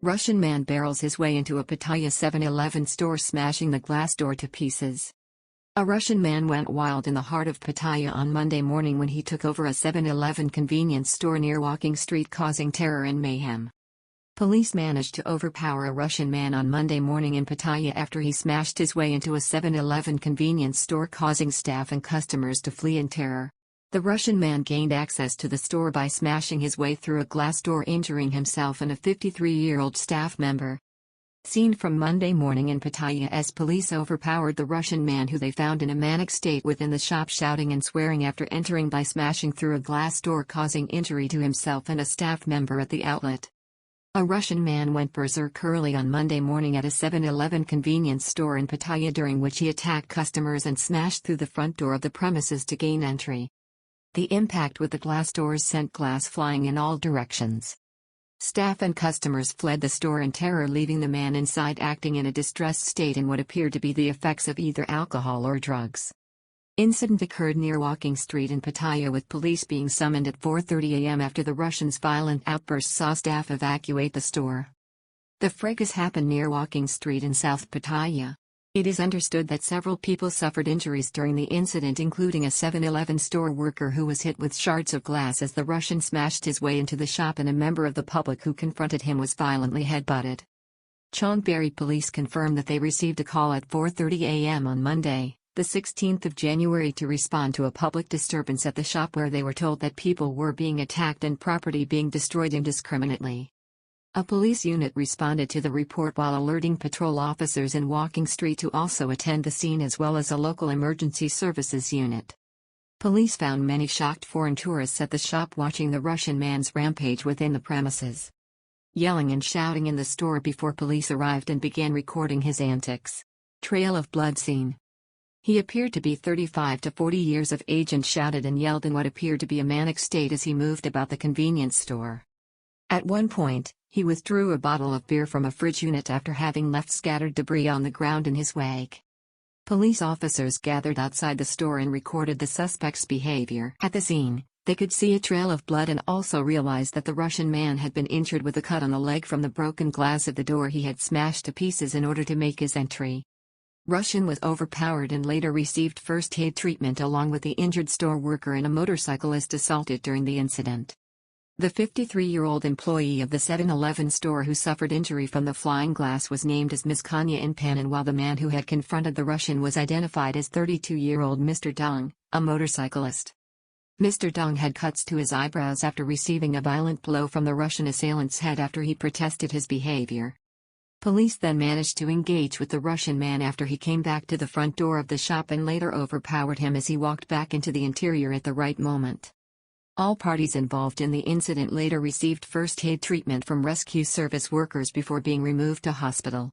Russian man barrels his way into a Pattaya 7-Eleven store, smashing the glass door to pieces. A Russian man went wild in the heart of Pattaya on Monday morning when he took over a 7-Eleven convenience store near Walking Street, causing terror and mayhem. Police managed to overpower a Russian man on Monday morning in Pattaya after he smashed his way into a 7-Eleven convenience store, causing staff and customers to flee in terror. The Russian man gained access to the store by smashing his way through a glass door, injuring himself and a 53-year-old staff member. Seen from Monday morning in Pattaya as police overpowered the Russian man, who they found in a manic state within the shop, shouting and swearing after entering by smashing through a glass door, causing injury to himself and a staff member at the outlet. A Russian man went berserk early on Monday morning at a 7-Eleven convenience store in Pattaya, during which he attacked customers and smashed through the front door of the premises to gain entry. The impact with the glass doors sent glass flying in all directions. Staff and customers fled the store in terror, leaving the man inside acting in a distressed state in what appeared to be the effects of either alcohol or drugs. Incident occurred near Walking Street in Pattaya, with police being summoned at 4:30 a.m. after the Russians' violent outburst saw staff evacuate the store. The fracas happened near Walking Street in South Pattaya. It is understood that several people suffered injuries during the incident, including a 7-Eleven store worker who was hit with shards of glass as the Russian smashed his way into the shop, and a member of the public who confronted him was violently headbutted. Chonburi police confirmed that they received a call at 4:30 a.m. on Monday, the 16th of January, to respond to a public disturbance at the shop, where they were told that people were being attacked and property being destroyed indiscriminately. A police unit responded to the report while alerting patrol officers in Walking Street to also attend the scene, as well as a local emergency services unit. Police found many shocked foreign tourists at the shop watching the Russian man's rampage within the premises, yelling and shouting in the store before police arrived and began recording his antics. Trail of blood seen. He appeared to be 35 to 40 years of age and shouted and yelled in what appeared to be a manic state as he moved about the convenience store. At one point, he withdrew a bottle of beer from a fridge unit after having left scattered debris on the ground in his wake. Police officers gathered outside the store and recorded the suspect's behavior. At the scene, they could see a trail of blood and also realized that the Russian man had been injured with a cut on the leg from the broken glass of the door he had smashed to pieces in order to make his entry. Russian was overpowered and later received first-aid treatment along with the injured store worker and a motorcyclist assaulted during the incident. The 53-year-old employee of the 7-Eleven store who suffered injury from the flying glass was named as Ms. Kanya Inpanan, while the man who had confronted the Russian was identified as 32-year-old Mr. Dung, a motorcyclist. Mr. Dung had cuts to his eyebrows after receiving a violent blow from the Russian assailant's head after he protested his behavior. Police then managed to engage with the Russian man after he came back to the front door of the shop and later overpowered him as he walked back into the interior at the right moment. All parties involved in the incident later received first-aid treatment from rescue service workers before being removed to hospital.